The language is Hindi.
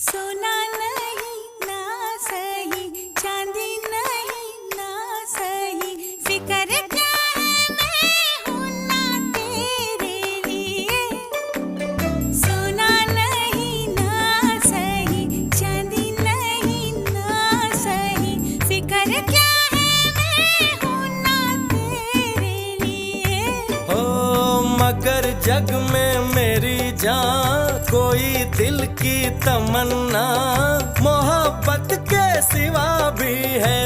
सोना नहीं ना सही, चांदी नहीं ना सही, फिक्र क्या है मैं हूं ना तेरे लिए। सोना नहीं ना सही, चांदी नहीं ना सही, फिक्र क्या है मैं हूं ना तेरे लिए। ओ मगर जग में मेरी जान कोई दिल की तमन्ना, मोहब्बत के सिवा भी है